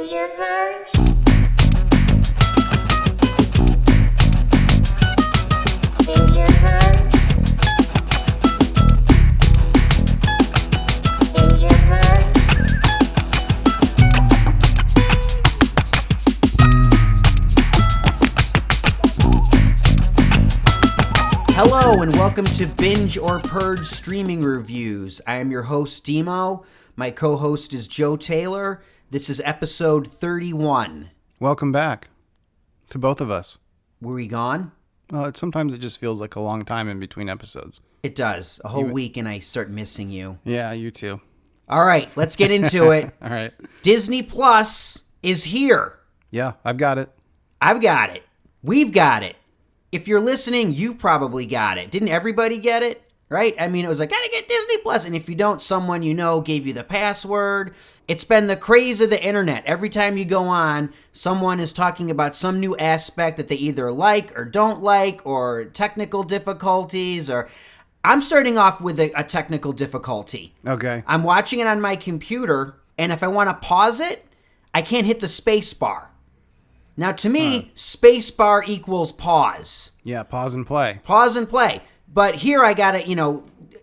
Binge or Purge? Binge or Purge? Binge or Purge? Hello and welcome to Binge or Purge Streaming Reviews. I am your host, Dimo. My co-host is Joe Taylor. This is episode 31. Welcome back to both of us. Were we gone? Well, sometimes it just feels like a long time in between episodes. It does. A whole week and I start missing you. Yeah, you too. All right, let's get into it. All right. Disney Plus is here. Yeah, I've got it. I've got it. We've got it. If you're listening, you probably got it. Didn't everybody get it? Right? I mean, it was like, gotta get Disney Plus. And if you don't, someone you know gave you the password. It's been the craze of the internet. Every time you go on, someone is talking about some new aspect that they either like or don't like, or technical difficulties, or... I'm starting off with a technical difficulty. Okay. I'm watching it on my computer, and if I want to pause it, I can't hit the space bar. Now, to me, space bar equals pause. Yeah, pause and play. Pause and play. But here I gotta,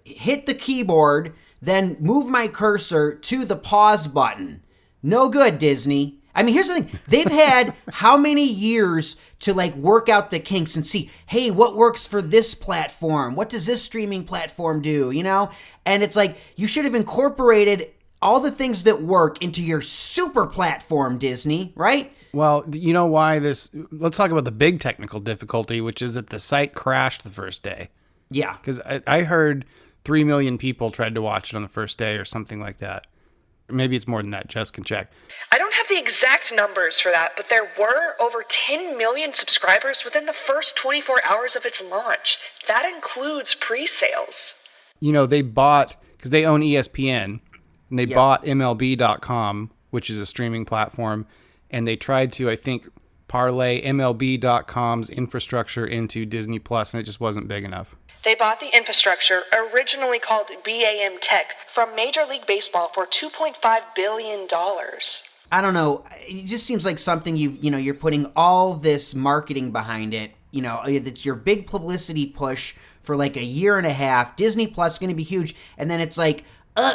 hit the keyboard, then move my cursor to the pause button. No good, Disney. I mean, here's the thing. They've had how many years to work out the kinks and see, hey, what works for this platform? What does this streaming platform do? And it's like, you should have incorporated all the things that work into your super platform, Disney, right? Well, you know why let's talk about the big technical difficulty, which is that the site crashed the first day. Yeah. Because I heard 3 million people tried to watch it on the first day or something like that. Maybe it's more than that. Jess can check. I don't have the exact numbers for that, but there were over 10 million subscribers within the first 24 hours of its launch. That includes pre-sales. They bought, because they own ESPN, and they bought MLB.com, which is a streaming platform, and they tried to, I think, parlay MLB.com's infrastructure into Disney Plus, and it just wasn't big enough. They bought the infrastructure, originally called BAM Tech, from Major League Baseball for $2.5 billion. I don't know. It just seems like something you're putting all this marketing behind it. It's your big publicity push for like a year and a half. Disney Plus is going to be huge. And then it's like,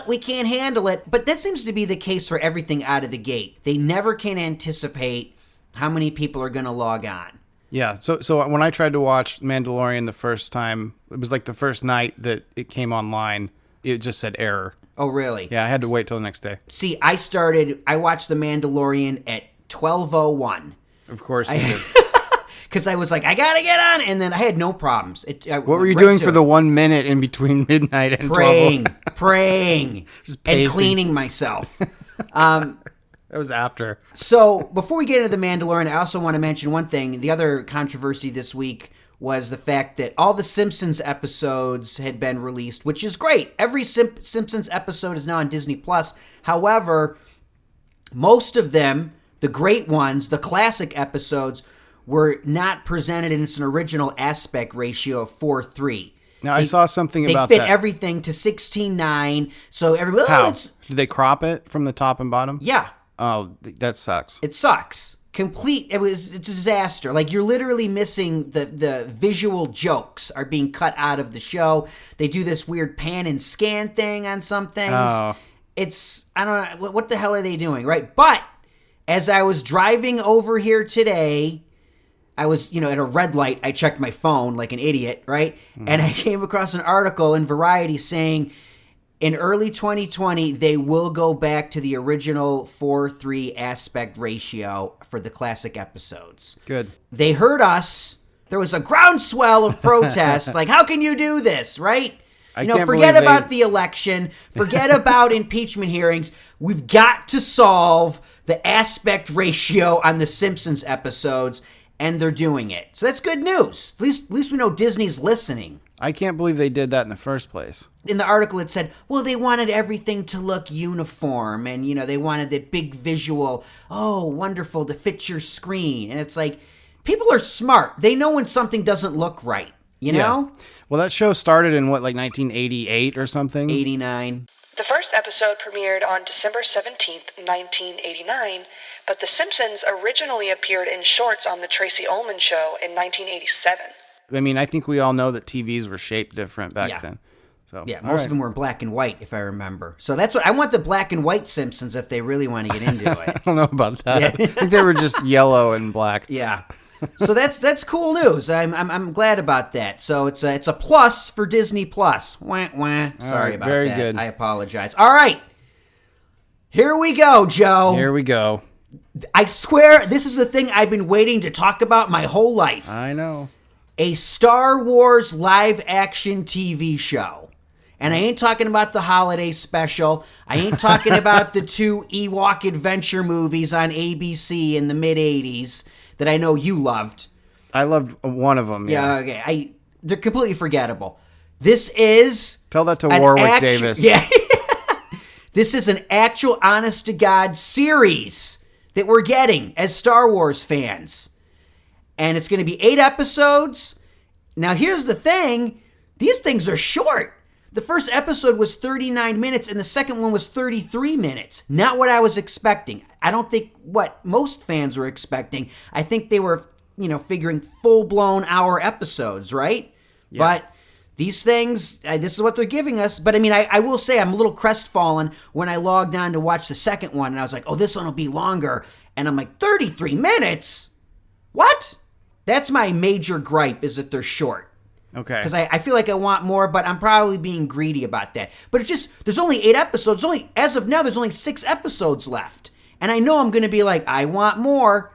we can't handle it. But that seems to be the case for everything out of the gate. They never can anticipate how many people are going to log on. Yeah, so when I tried to watch Mandalorian the first time, it was like the first night that it came online, it just said error. Oh, really? Yeah, I had to wait till the next day. See, I watched The Mandalorian at 12:01. Of course you did. Because I was like, I gotta get on, and then I had no problems. What were you doing for the 1 minute in between midnight and 12? Praying, Just and pacing. cleaning myself. That was after. So, before we get into The Mandalorian, I also want to mention one thing. The other controversy this week was the fact that all the Simpsons episodes had been released, which is great. Every Simpsons episode is now on Disney Plus. However, most of them, the great ones, the classic episodes, were not presented in its original aspect ratio of 4:3. Now, I saw something about that. They fit everything to 16:9, so everybody... How? Did they crop it from the top and bottom? Yeah. Oh, that sucks. It sucks. It was a disaster. Like, you're literally missing the visual jokes are being cut out of the show. They do this weird pan and scan thing on some things. Oh. I don't know, what the hell are they doing, right? But as I was driving over here today, I was, at a red light, I checked my phone like an idiot, right? And I came across an article in Variety saying, in early 2020, they will go back to the original 4:3 aspect ratio for the classic episodes. Good. They heard us. There was a groundswell of protest. Like, how can you do this, right? Forget about the election. Forget about impeachment hearings. We've got to solve the aspect ratio on the Simpsons episodes, and they're doing it. So that's good news. At least we know Disney's listening. I can't believe they did that in the first place. In the article, it said, well, they wanted everything to look uniform, and, they wanted that big visual, oh, wonderful, to fit your screen. And it's like, people are smart. They know when something doesn't look right, you know? Well, that show started in, 1988 or something? 89. The first episode premiered on December 17th, 1989, but The Simpsons originally appeared in shorts on The Tracy Ullman Show in 1987. I mean, I think we all know that TVs were shaped different back then. So Yeah, all most right. of them were in black and white, if I remember. So that's what I want, the black and white Simpsons if they really want to get into it. I don't know about that. Yeah. I think they were just yellow and black. Yeah. So that's cool news. I'm glad about that. So it's a plus for Disney Plus. Wah, wah. Sorry right, about very that. good. I apologize. All right. Here we go, Joe. Here we go. I swear this is a thing I've been waiting to talk about my whole life. I know. A Star Wars live action TV show. And I ain't talking about the holiday special. I ain't talking about the 2 Ewok adventure movies on ABC in the mid-'80s that I know you loved. I loved one of them. Yeah, okay. They're completely forgettable. This is... Tell that to an Warwick Davis. Yeah. This is an actual honest-to-God series that we're getting as Star Wars fans. And it's going to be 8 episodes. Now, here's the thing. These things are short. The first episode was 39 minutes, and the second one was 33 minutes. Not what I was expecting. I don't think what most fans were expecting. I think they were, figuring full-blown hour episodes, right? Yeah. But these things, this is what they're giving us. But, I will say I'm a little crestfallen when I logged on to watch the second one, and I was like, oh, this one will be longer. And I'm like, 33 minutes? What? That's my major gripe, is that they're short. Okay. Because I feel like I want more, but I'm probably being greedy about that. But it's just, there's only 8 episodes. As of now, there's only 6 episodes left. And I know I'm going to be like, I want more.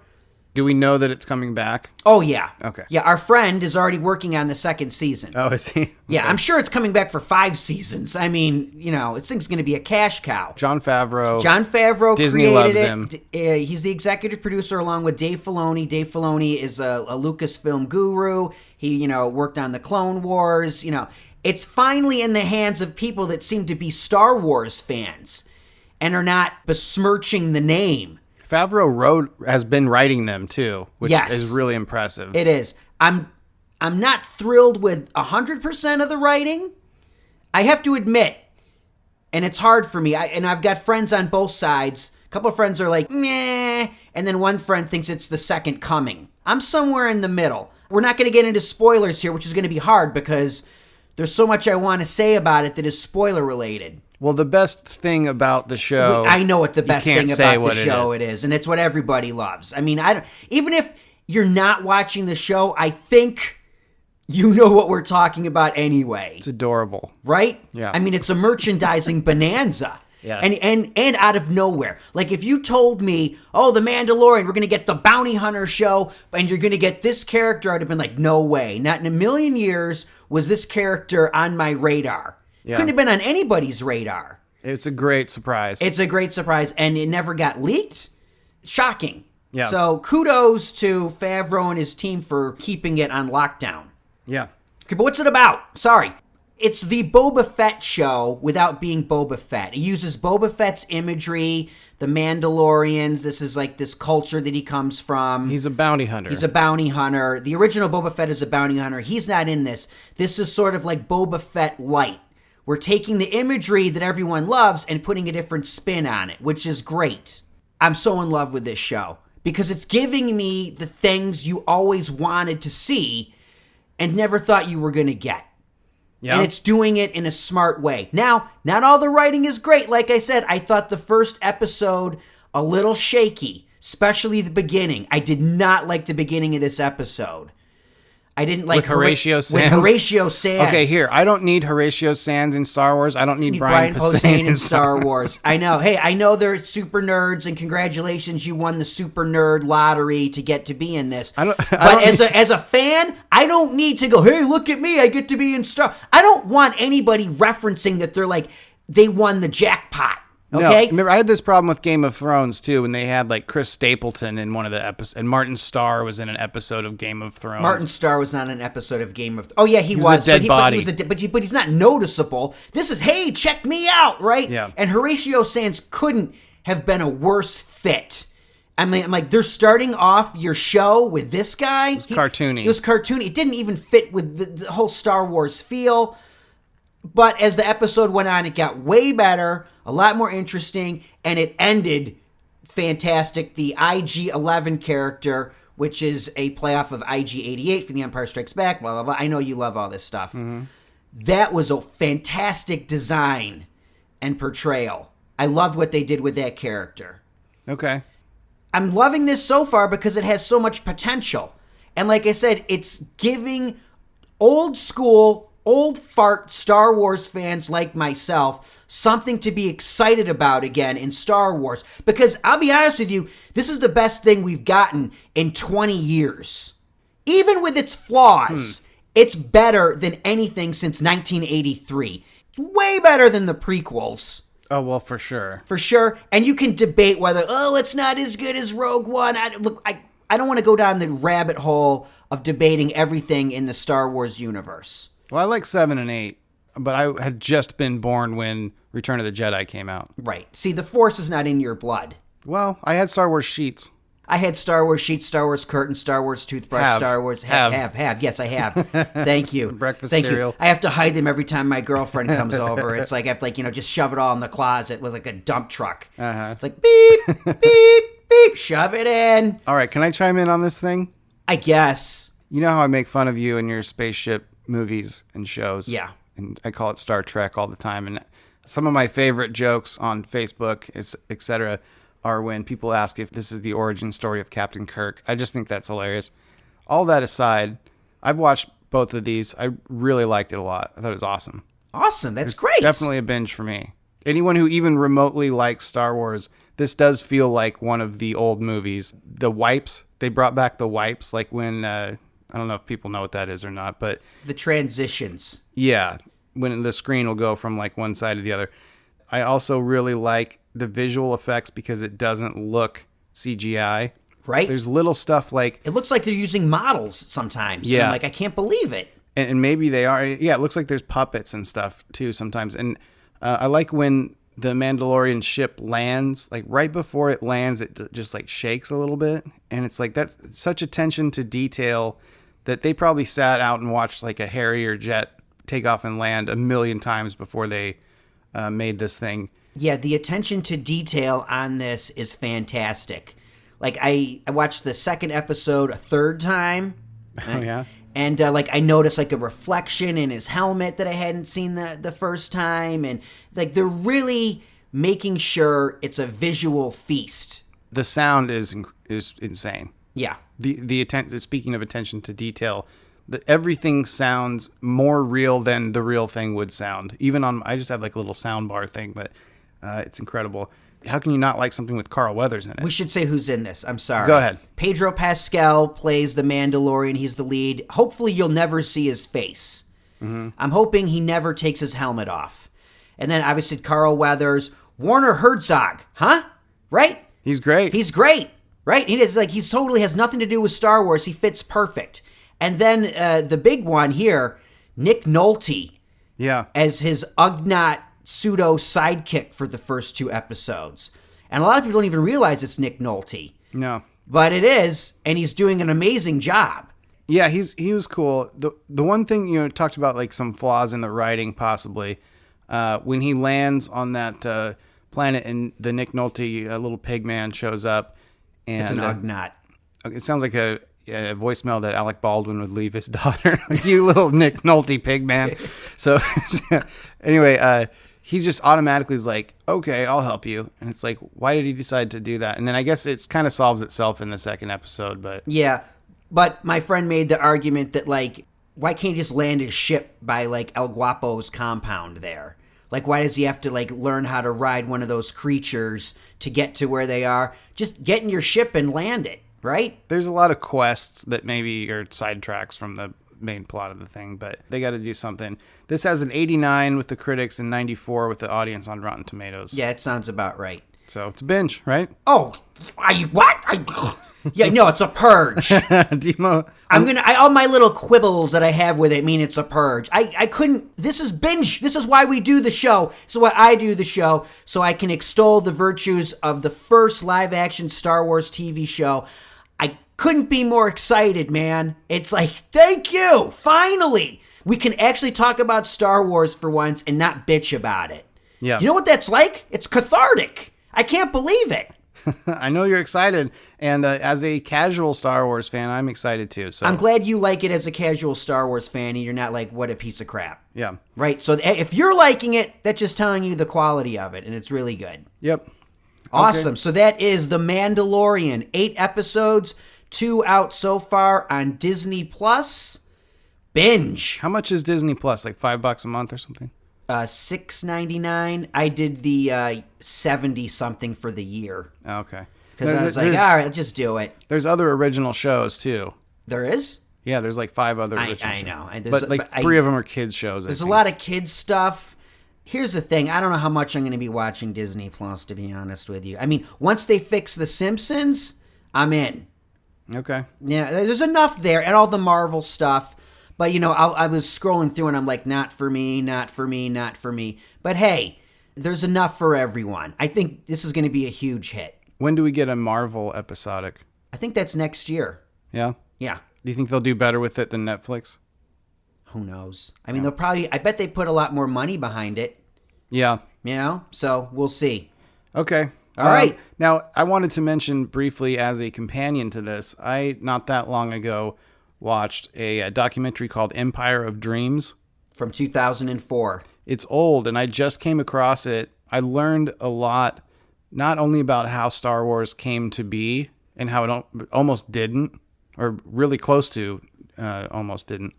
Do we know that it's coming back? Oh, yeah. Okay. Yeah, our friend is already working on the second season. Oh, is he? Yeah, Okay. I'm sure it's coming back for 5 seasons. This thing's going to be a cash cow. John Favreau. John Favreau Disney created loves it. him. He's the executive producer along with Dave Filoni. Dave Filoni is a Lucasfilm guru. He, worked on the Clone Wars. It's finally in the hands of people that seem to be Star Wars fans and are not besmirching the name. Favreau has been writing them too, which Yes. is really impressive. It is. I'm not thrilled with 100% of the writing. I have to admit, and it's hard for me. I've got friends on both sides. A couple of friends are like, meh, and then one friend thinks it's the second coming. I'm somewhere in the middle. We're not going to get into spoilers here, which is going to be hard because there's so much I want to say about it that is spoiler related. Well, the best thing about the show, I know what the best you can't thing say about what the show it is, and it's what everybody loves. I don't, even if you're not watching the show, I think you know what we're talking about anyway. It's adorable. Right? Yeah. It's a merchandising bonanza. Yeah. And out of nowhere. Like if you told me, oh, The Mandalorian, we're going to get the bounty hunter show and you're going to get this character, I'd have been like, no way. Not in a million years was this character on my radar. Yeah. Couldn't have been on anybody's radar. It's a great surprise. It's a great surprise, and it never got leaked. Shocking. Yeah. So kudos to Favreau and his team for keeping it on lockdown. Yeah. Okay, but what's it about? Sorry. It's the Boba Fett show without being Boba Fett. It uses Boba Fett's imagery, the Mandalorians. This is like this culture that he comes from. He's a bounty hunter. He's a bounty hunter. The original Boba Fett is a bounty hunter. He's not in this. This is sort of like Boba Fett light. We're taking the imagery that everyone loves and putting a different spin on it, which is great. I'm so in love with this show because it's giving me the things you always wanted to see and never thought you were going to get. Yeah. And it's doing it in a smart way. Now, not all the writing is great. Like I said, I thought the first episode a little shaky, especially the beginning. I did not like the beginning of this episode. I didn't like With Horatio Sands? With Horatio Sands. Okay, here. I don't need Horatio Sands in Star Wars. I don't need Brian Posehn in in Star Wars. I know. Hey, I know they're super nerds, and congratulations, you won the super nerd lottery to get to be in this. But as a fan, I don't need to go, hey, look at me, I get to be in Star. I don't want anybody referencing that they're like, they won the jackpot. Okay. No, remember, I had this problem with Game of Thrones too, when they had like Chris Stapleton in one of the episodes, and Martin Starr was in an episode of Game of Thrones. Martin Starr was on an episode of Game of. Oh yeah, he was a dead body. But he's not noticeable. This is, hey, check me out, right? Yeah. And Horatio Sands couldn't have been a worse fit. I'm like, they're starting off your show with this guy. It was cartoony. It was cartoony. It didn't even fit with the whole Star Wars feel. But as the episode went on, it got way better, a lot more interesting, and it ended fantastic. The IG-11 character, which is a playoff of IG-88 from The Empire Strikes Back, blah, blah, blah. I know you love all this stuff. That was a fantastic design and portrayal. I loved what they did with that character. Okay. I'm loving this so far because it has so much potential. And like I said, it's giving old school, old fart Star Wars fans like myself something to be excited about again in Star Wars. Because I'll be honest with you, this is the best thing we've gotten in 20 years. Even with its flaws, it's better than anything since 1983. It's way better than the prequels. Oh, well, for sure. For sure. And you can debate whether, it's not as good as Rogue One. I don't want to go down the rabbit hole of debating everything in the Star Wars universe. Well, I like 7 and 8, but I had just been born when Return of the Jedi came out. Right. See, the Force is not in your blood. Well, I had Star Wars sheets. I had Star Wars sheets, Star Wars curtains, Star Wars toothbrush, Have. Star Wars... Have. Yes, I have. Thank you. Breakfast Thank cereal. You. I have to hide them every time my girlfriend comes over. It's like I have to, just shove it all in the closet with, a dump truck. Uh-huh. It's like, beep, beep, beep, shove it in. All right, can I chime in on this thing? I guess. You know how I make fun of you and your spaceship movies and shows? Yeah. And I call it Star Trek all the time. And some of my favorite jokes on Facebook, etc., are when people ask if this is the origin story of Captain Kirk. I just think that's hilarious. All that aside, I've watched both of these. I really liked it a lot. I thought it was awesome. Awesome. That's great. Definitely a binge for me. Anyone who even remotely likes Star Wars, this does feel like one of the old movies. The wipes, they brought back the wipes, like when, I don't know if people know what that is or not, but... The transitions. Yeah, when the screen will go from like one side to the other. I also really like the visual effects because it doesn't look CGI. Right. There's little stuff like... It looks like they're using models sometimes. Yeah. And I'm I can't believe it. And maybe they are. Yeah, it looks like there's puppets and stuff too sometimes. And I like when the Mandalorian ship lands, like right before it lands, it just like shakes a little bit. And it's like, that's such attention to detail that they probably sat out and watched like a Harrier jet take off and land a million times before they made this thing. Yeah, the attention to detail on this is fantastic. Like, I watched the second episode a third time. Oh, yeah? And, I noticed, a reflection in his helmet that I hadn't seen the first time. And, they're really making sure it's a visual feast. The sound is insane. Yeah. Speaking of attention to detail, everything sounds more real than the real thing would sound. Even I just have, a little sound bar thing, but it's incredible. How can you not like something with Carl Weathers in it? We should say who's in this. I'm sorry. Go ahead. Pedro Pascal plays the Mandalorian. He's the lead. Hopefully you'll never see his face. Mm-hmm. I'm hoping he never takes his helmet off. And then obviously Carl Weathers, Werner Herzog, huh? Right? He's great. He's great, right? He's totally has nothing to do with Star Wars. He fits perfect. And then the big one here, Nick Nolte. Yeah. As his Ugnaught pseudo sidekick for the first two episodes. And a lot of people don't even realize it's Nick Nolte. No. But it is, and he's doing an amazing job. Yeah, he was cool. The one thing, talked about some flaws in the writing possibly, when he lands on that planet and the Nick Nolte little pig man shows up. And It's an Ugnaught. It sounds like a voicemail that Alec Baldwin would leave his daughter. You little Nick Nolte pig man. So anyway, he just automatically is like, okay, I'll help you. And it's like, why did he decide to do that? And then I guess it kind of solves itself in the second episode. But Yeah, but my friend made the argument that, why can't he just land his ship by, El Guapo's compound there? Why does he have to, learn how to ride one of those creatures to get to where they are? Just get in your ship and land it, right? There's a lot of quests that maybe are sidetracks from the main plot of the thing, but they got to do something. This has an 89 with the critics and 94 with the audience on Rotten Tomatoes. Yeah, it sounds about right. So it's a binge, right? Oh, what? Yeah, no, it's a purge. Dimo, all my little quibbles that I have with it mean it's a purge. I couldn't, this is binge. This is why we do the show. This is why I do the show, so I can extol the virtues of the first live action Star Wars TV show. I couldn't be more excited, man. It's thank you, finally. We can actually talk about Star Wars for once and not bitch about it. Yeah. You know what that's like? It's cathartic. I can't believe it. I know you're excited, and as a casual Star Wars fan, I'm excited too. So I'm glad you like it as a casual Star Wars fan, and you're not like, what a piece of crap. Yeah. Right? So if you're liking it, that's just telling you the quality of it, and it's really good. Yep. Awesome. Okay. So that is The Mandalorian. 8 episodes, 2 out so far on Disney Plus. Binge. How much is Disney Plus? Like $5 a month or something? $6.99. I did the 70 something for the year Oh, okay. because I was like, all right, I'll just do it. There's other original shows too. There is. Yeah, there's like 5 other original I shows. know. But like 3 of them are kids shows. There's a lot of kids stuff. Here's the thing. I don't know how much I'm going to be watching Disney Plus, to be honest with you. I mean, once they fix The Simpsons, I'm in. Okay. Yeah, there's enough there and all the Marvel stuff. But, you know, I was scrolling through and I'm like, not for me, not for me, not for me. But hey, there's enough for everyone. I think this is going to be a huge hit. When do we get a Marvel episodic? I think that's next year. Yeah? Yeah. Do you think they'll do better with it than Netflix? Who knows? I mean, I bet they put a lot more money behind it, Yeah. you know? So we'll see. Okay. All right. Now, I wanted to mention briefly as a companion to this, I, not that long ago, watched a documentary called Empire of Dreams. From 2004. It's old, and I just came across it. I learned a lot, not only about how Star Wars came to be and how it almost didn't, or really close to almost didn't.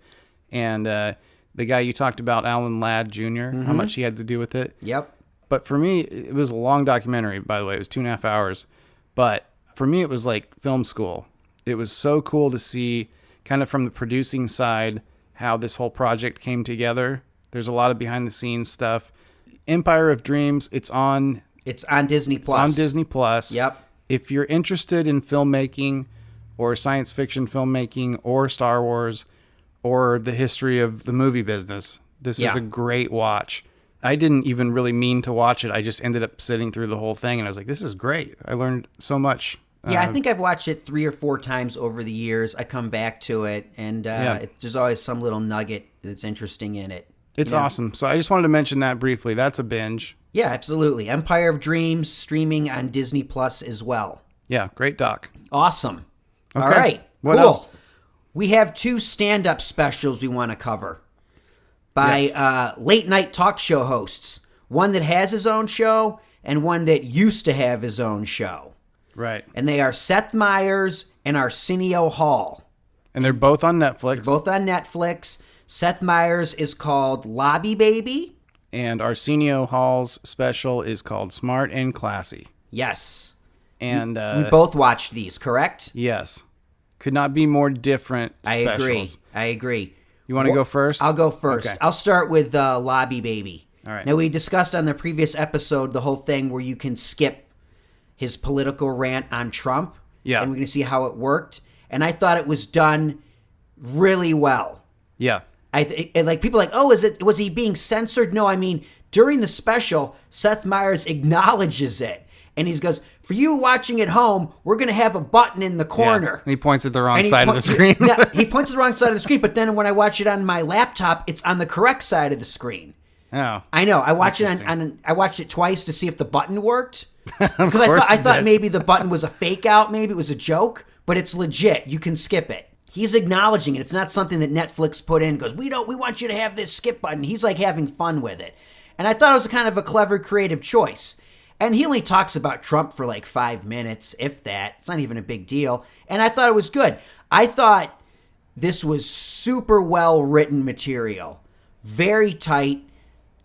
And the guy you talked about, Alan Ladd Jr., how much he had to do with it. Yep. But for me, it was a long documentary, by the way. It was 2.5 hours. But for me, it was like film school. It was so cool to see kind of from the producing side how this whole project came together. There's a lot of behind the scenes stuff. Empire of Dreams, it's on Disney Plus. It's on Disney Plus. Yep. If you're interested in filmmaking or science fiction filmmaking or Star Wars or the history of the movie business, this is a great watch. I didn't even really mean to watch it. I just ended up sitting through the whole thing and I was like, this is great. I learned so much. Yeah, I think I've watched it 3 or 4 times over the years. I come back to it, and there's always some little nugget that's interesting in it. It's awesome. So I just wanted to mention that briefly. That's a binge. Yeah, absolutely. Empire of Dreams streaming on Disney Plus as well. Yeah, great doc. Awesome. Okay. All right. What cool. else? We have 2 stand-up specials we want to cover by late night talk show hosts. One that has his own show and one that used to have his own show. Right. And they are Seth Meyers and Arsenio Hall. And they're both on Netflix. Both on Netflix. Seth Meyers is called Lobby Baby. And Arsenio Hall's special is called Smart and Classy. Yes. And we both watched these, correct? yes. Could not be more different specials. I agree. You want to go first? I'll go first. Okay. I'll start with Lobby Baby. All right. Now, we discussed on the previous episode the whole thing where you can skip his political rant on Trump. Yeah. And we're going to see how it worked. And I thought it was done really well. Yeah. Like people are like, oh, was he being censored? No, I mean, during the special, Seth Meyers acknowledges it. And he goes, for you watching at home, we're going to have a button in the corner. And he points at the wrong And he side of the screen. He points at the wrong side of the screen, but then when I watch it on my laptop, it's on the correct side of the screen. Oh. I know. I watched it I watched it twice to see if the button worked. Because course I it thought did. maybe the button was a fake out, maybe it was a joke, but it's legit. You can skip it. He's acknowledging it. It's not something that Netflix put in. Goes, we want you to have this skip button. He's like having fun with it. And I thought it was kind of a clever, creative choice. And he only talks about Trump for like 5 minutes, if that. It's not even a big deal. And I thought it was good. I thought this was super well written material. Very tight.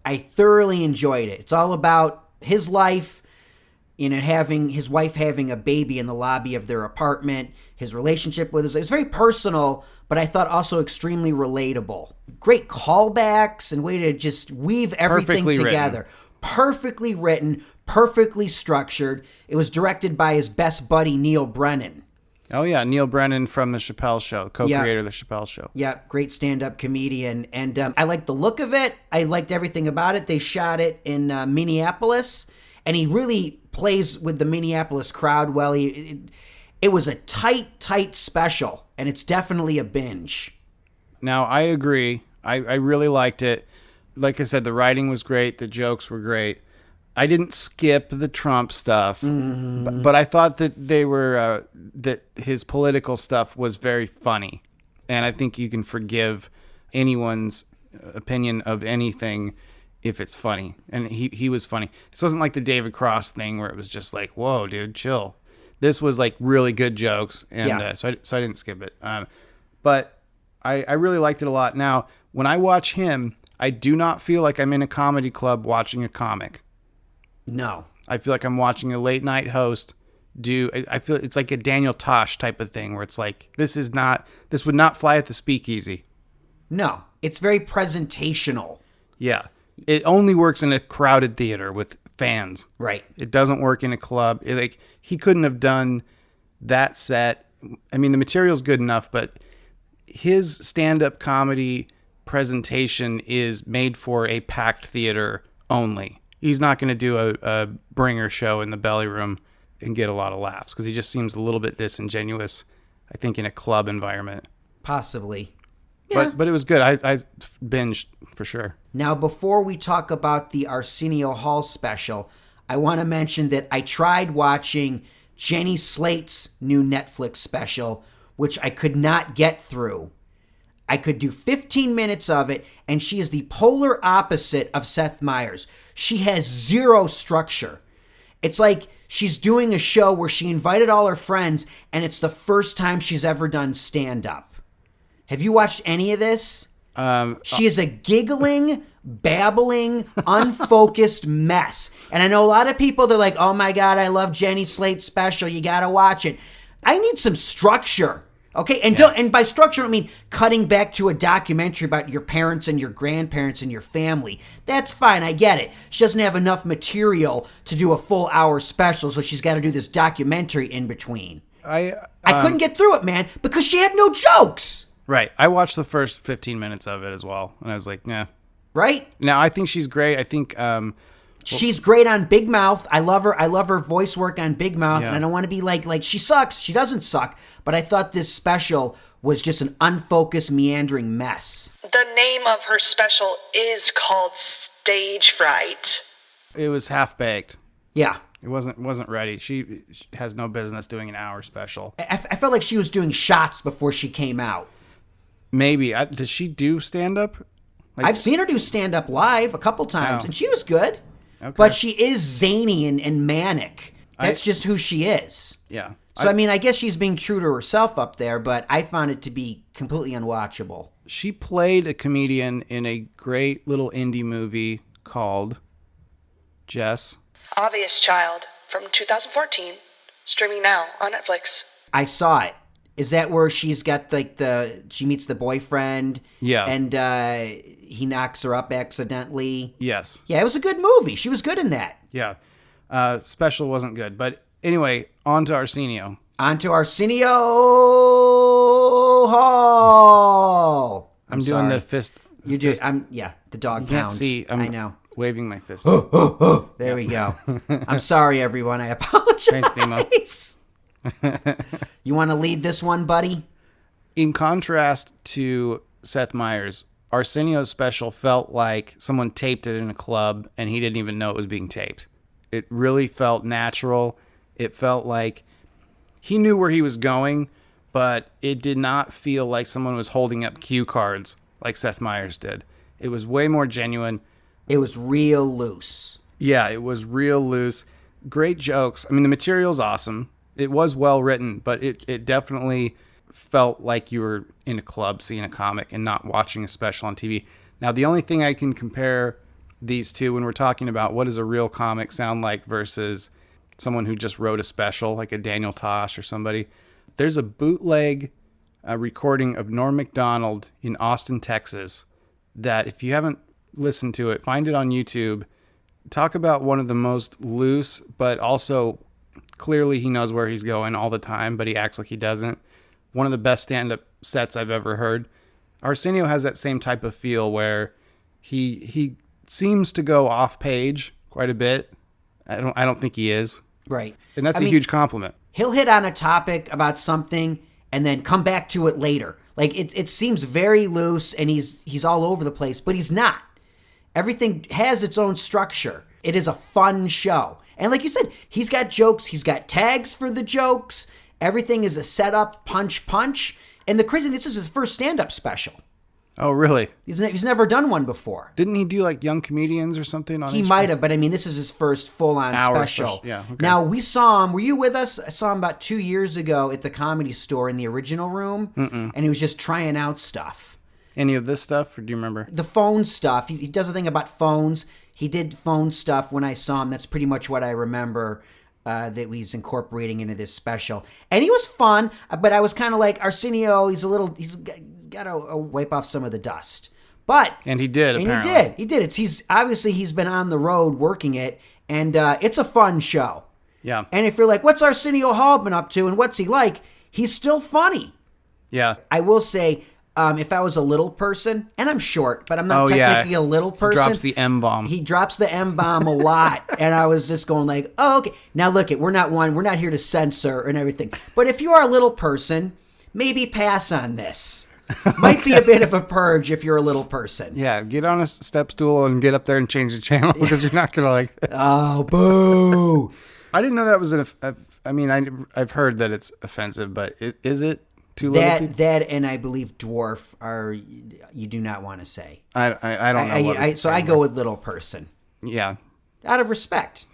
I thoroughly enjoyed it. It's all about his life, having his wife having a baby in the lobby of their apartment, his relationship with his. It's very personal, but I thought also extremely relatable. Great callbacks and way to just weave everything Perfectly together. written. Perfectly written, perfectly structured. It was directed by his best buddy, Neil Brennan. Oh, yeah. Neil Brennan from The Chappelle Show, co-creator of The Chappelle Show. Yeah, great stand-up comedian. And I liked the look of it. I liked everything about it. They shot it in Minneapolis, and he really plays with the Minneapolis crowd well. It was a tight special, and it's definitely a binge. Now, I agree. I really liked it. Like I said, the writing was great. The jokes were great. I didn't skip the Trump stuff, but I thought that that his political stuff was very funny. And I think you can forgive anyone's opinion of anything if it's funny. And he was funny. This wasn't like the David Cross thing where it was just like, whoa, dude, chill. This was like really good jokes. And so I didn't skip it. But I really liked it a lot. Now, when I watch him, I do not feel like I'm in a comedy club watching a comic. No. I feel like I'm watching a late night host I feel it's like a Daniel Tosh type of thing where it's like, this would not fly at the speakeasy. No. It's very presentational. Yeah. It only works in a crowded theater with fans. Right. It doesn't work in a club. He couldn't have done that set. I mean, the material's good enough, but his stand-up comedy presentation is made for a packed theater only. He's not going to do a bringer show in the belly room and get a lot of laughs because he just seems a little bit disingenuous, I think, in a club environment. Possibly. Yeah. But it was good. I binged for sure. Now, before we talk about the Arsenio Hall special, I want to mention that I tried watching Jenny Slate's new Netflix special, which I could not get through. I could do 15 minutes of it, and she is the polar opposite of Seth Meyers. She has zero structure. It's like she's doing a show where she invited all her friends, and it's the first time she's ever done stand-up. Have you watched any of this? She is a giggling, babbling, unfocused mess. And I know a lot of people, they're like, oh my God, I love Jenny Slate's special. You got to watch it. I need some structure. Okay, and by structure, I don't mean cutting back to a documentary about your parents and your grandparents and your family. That's fine, I get it. She doesn't have enough material to do a full hour special, so she's got to do this documentary in between. I couldn't get through it, man, because she had no jokes. Right. I watched the first 15 minutes of it as well, and I was like, nah. Right? Now, I think she's great. I think... she's great on Big Mouth. I love her. I love her voice work on Big Mouth. Yeah. And I don't want to be like she sucks. She doesn't suck. But I thought this special was just an unfocused, meandering mess. The name of her special is called Stage Fright. It was half-baked. Yeah. It wasn't ready. She has no business doing an hour special. I felt like she was doing shots before she came out. Maybe. Does she do stand-up? I've seen her do stand-up live a couple times, Oh. and she was good. Okay. But she is zany and manic. That's just who she is. Yeah. So, I guess she's being true to herself up there, but I found it to be completely unwatchable. She played a comedian in a great little indie movie called Jess. Obvious Child from 2014, streaming now on Netflix. I saw it. Is that where she's got she meets the boyfriend? Yeah. And he knocks her up accidentally? Yes. Yeah, it was a good movie. She was good in that. Yeah. Special wasn't good. But anyway, on to Arsenio. On to Arsenio Hall. I'm doing sorry. the fist. You do. The dog You can't pound. see. I know. Waving my fist. There we go. I'm sorry, everyone. I apologize. Thanks, Dimo. You want to lead this one, buddy? In contrast to Seth Meyers, Arsenio's special felt like someone taped it in a club and he didn't even know it was being taped. It really felt natural. It felt like he knew where he was going, but it did not feel like someone was holding up cue cards like Seth Meyers did. It was way more genuine. It was real loose. Yeah, it was real loose. Great jokes. I mean, the material's awesome. It was well written, but it definitely felt like you were in a club seeing a comic and not watching a special on TV. Now, the only thing I can compare these two when we're talking about what does a real comic sound like versus someone who just wrote a special, like a Daniel Tosh or somebody, there's a bootleg recording of Norm Macdonald in Austin, Texas, that if you haven't listened to it, find it on YouTube. Talk about one of the most loose, but also clearly he knows where he's going all the time, but he acts like he doesn't. One of the best stand-up sets I've ever heard. Arsenio has that same type of feel where he seems to go off page quite a bit. I don't think he is. Right. And that's a huge compliment. He'll hit on a topic about something and then come back to it later. Like it seems very loose and he's all over the place, but he's not. Everything has its own structure. It is a fun show. And like you said, he's got jokes, he's got tags for the jokes. Everything is a setup, punch. And the crazy thing, this is his first stand-up special. Oh, really? He's never done one before. Didn't he do like Young Comedians or something on He HBO? might have, but I mean, this is his first full-on special. Yeah, okay. Now, we saw him. Were you with us? I saw him about 2 years ago at the Comedy Store in the original room. And he was just trying out stuff. Any of this stuff, or do you remember? The phone stuff. He does a thing about phones. He did phone stuff when I saw him. That's pretty much what I remember that he's incorporating into this special. And he was fun, but I was kind of like, Arsenio, he's got to wipe off some of the dust. And he did, apparently. He did. He's been on the road working it, and it's a fun show. Yeah. And if you're like, what's Arsenio Hall been up to, and what's he like? He's still funny. Yeah. I will say, if I was a little person, and I'm short, but I'm not technically a little person. He drops the M-bomb. He drops the M-bomb a lot, and I was just going like, oh, okay. Now look, we're not here to censor and everything. But if you are a little person, maybe pass on this. Might be a bit of a purge if you're a little person. Yeah, get on a step stool and get up there and change the channel because you're not going to like this. Oh, boo. I didn't know that was I've heard that it's offensive, but is it? Too little people? That and I believe dwarf you do not want to say. I don't know. So I go with little person. Yeah. Out of respect.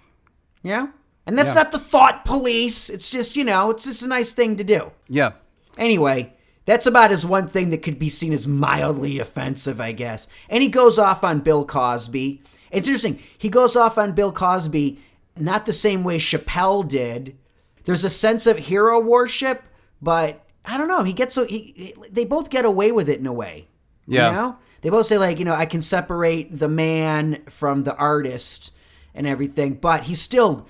Yeah? And that's not the thought police. It's just, it's just a nice thing to do. Yeah. Anyway, that's about as one thing that could be seen as mildly offensive, I guess. And he goes off on Bill Cosby. It's interesting. He goes off on Bill Cosby not the same way Chappelle did. There's a sense of hero worship, but I don't know. They both get away with it in a way. Yeah. They both say like, I can separate the man from the artist and everything, but he still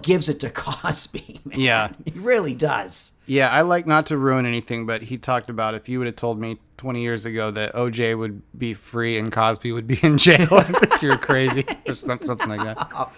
gives it to Cosby, man. Yeah. He really does. Yeah, I like not to ruin anything, but he talked about if you would have told me 20 years ago that OJ would be free and Cosby would be in jail, I think you're crazy or something like that.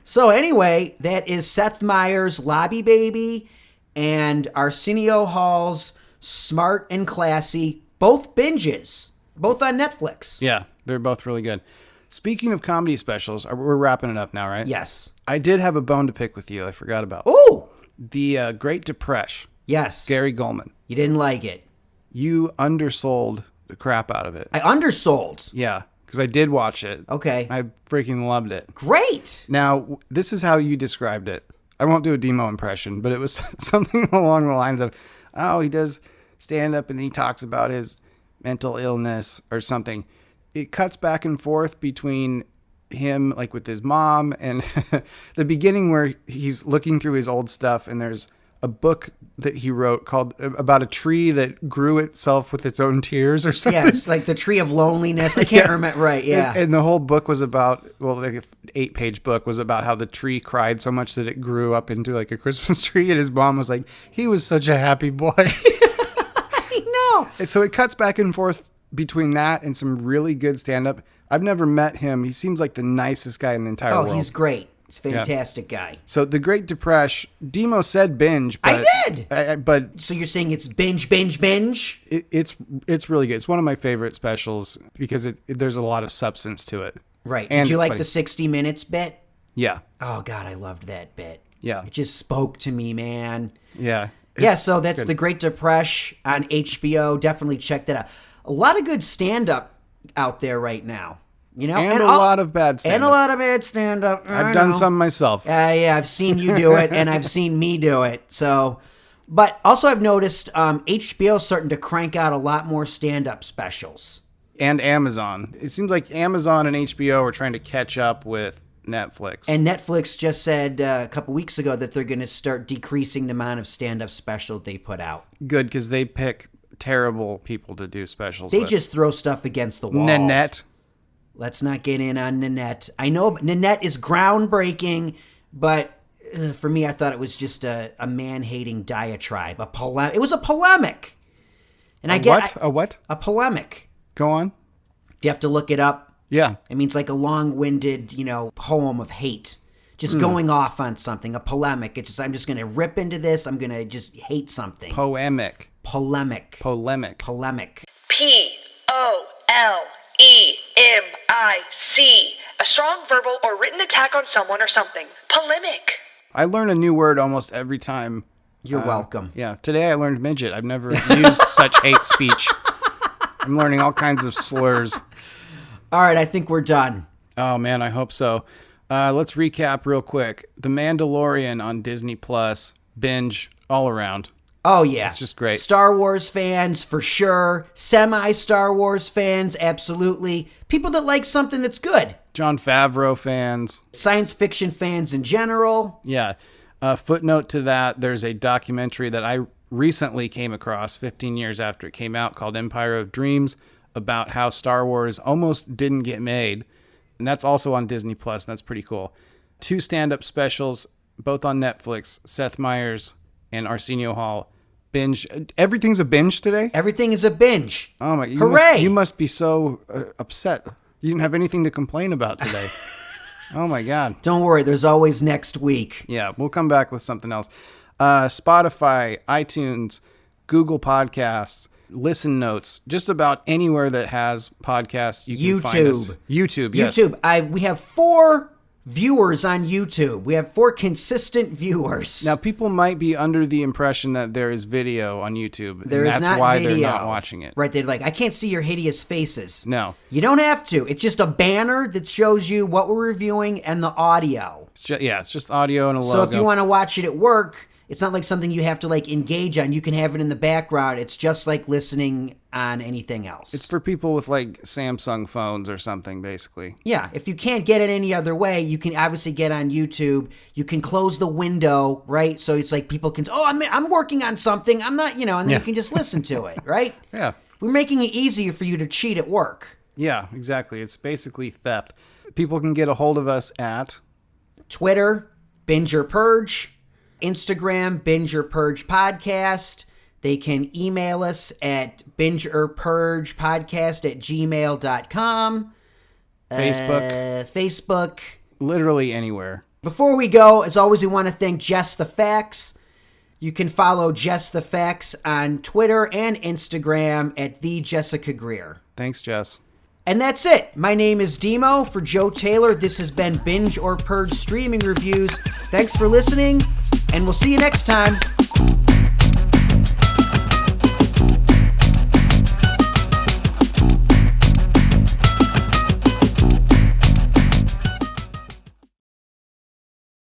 So anyway, that is Seth Meyers' Lobby Baby and Arsenio Hall's Smart and Classy, both binges, both on Netflix. Yeah, they're both really good. Speaking of comedy specials, we're wrapping it up now, right? Yes. I did have a bone to pick with you. I forgot about. Ooh. The Great Depression. Yes. Gary Goldman. You didn't like it. You undersold the crap out of it. I undersold. Yeah, because I did watch it. Okay. I freaking loved it. Great. Now, this is how you described it. I won't do a Dimo impression, but it was something along the lines of, he does stand up and he talks about his mental illness or something. It cuts back and forth between him, like with his mom, and the beginning where he's looking through his old stuff and there's a book that he wrote called about a tree that grew itself with its own tears or something. Yeah, it's like the Tree of Loneliness. I can't remember. Right, yeah. And the whole book was about, like an 8-page book was about how the tree cried so much that it grew up into like a Christmas tree. And his mom was like, he was such a happy boy. I know. And so it cuts back and forth between that and some really good stand-up. I've never met him. He seems like the nicest guy in the entire world. Oh, he's great. He's a fantastic guy. So the Great Depression, Dimo said binge. But, I did. But so you're saying it's binge? It's really good. It's one of my favorite specials because there's a lot of substance to it. Right. And Did you like funny. the 60 Minutes bit? Yeah. Oh, God, I loved that bit. Yeah. It just spoke to me, man. Yeah. So that's good. The Great Depression on HBO. Definitely check that out. A lot of good stand-up out there right now. And a lot of bad stand-up. And a lot of bad stand-up. I've done some myself. Yeah, I've seen you do it, and I've seen me do it. So, but also I've noticed HBO's starting to crank out a lot more stand-up specials. And Amazon. It seems like Amazon and HBO are trying to catch up with Netflix. And Netflix just said a couple weeks ago that they're going to start decreasing the amount of stand-up special they put out. Good, because they pick terrible people to do specials They with. just throw stuff against the wall. Nanette. Let's not get in on Nanette. I know Nanette is groundbreaking, but for me, I thought it was just a man-hating diatribe. It was a polemic. And A what? A polemic. Go on. Do you have to look it up? Yeah. It means like a long-winded, poem of hate. just going off on something, a polemic. It's just, I'm just going to rip into this. I'm going to just hate something. Polemic. Polemic. Polemic. Polemic. A strong verbal or written attack on someone or something. Polemic. I learn a new word almost every time. You're welcome. Yeah. Today I learned midget. I've never used such hate speech. I'm learning all kinds of slurs. All right, I think we're done. Oh, man, I hope so. Let's recap real quick. The Mandalorian on Disney Plus, binge all around. Oh, yeah. It's just great. Star Wars fans, for sure. Semi-Star Wars fans, absolutely. People that like something that's good. Jon Favreau fans. Science fiction fans in general. Yeah. Footnote to that, there's a documentary that I recently came across 15 years after it came out called Empire of Dreams about how Star Wars almost didn't get made. And that's also on Disney Plus. That's pretty cool. 2 stand-up specials, both on Netflix. Seth Meyers and Arsenio Hall. Binge. Everything's a binge today? Everything is a binge. Oh my! Hooray! You must be so upset. You didn't have anything to complain about today. Oh my God! Don't worry, there's always next week. Yeah, we'll come back with something else. Spotify, iTunes, Google Podcasts, Listen Notes, just about anywhere that has podcasts. You can find us. YouTube. Yes. YouTube. We have 4 viewers on YouTube. We have 4 consistent viewers. Now, people might be under the impression that there is video on YouTube. There and is that's not why video. they're not watching it. Right, they're like, I can't see your hideous faces. No. You don't have to. It's just a banner that shows you what we're reviewing and the audio. It's just audio and a logo. So if you want to watch it at work, it's not like something you have to like engage on. You can have it in the background. It's just like listening on anything else. It's for people with like Samsung phones or something, basically. Yeah, if you can't get it any other way, you can obviously get on YouTube. You can close the window, right? So it's like people can, I'm working on something. I'm not, and then you can just listen to it, right? Yeah. We're making it easier for you to cheat at work. Yeah, exactly. It's basically theft. People can get a hold of us at Twitter, Binge or Purge. Instagram, Binge or Purge Podcast. They can email us at bingeorpurgepodcast@gmail.com. Facebook. Literally anywhere. Before we go, as always, we want to thank Jess the Facts. You can follow Jess the Facts on Twitter and Instagram at @TheJessicaGreer. Thanks, Jess. And that's it. My name is Dimo. For Joe Taylor, this has been Binge or Purge Streaming Reviews. Thanks for listening, and we'll see you next time.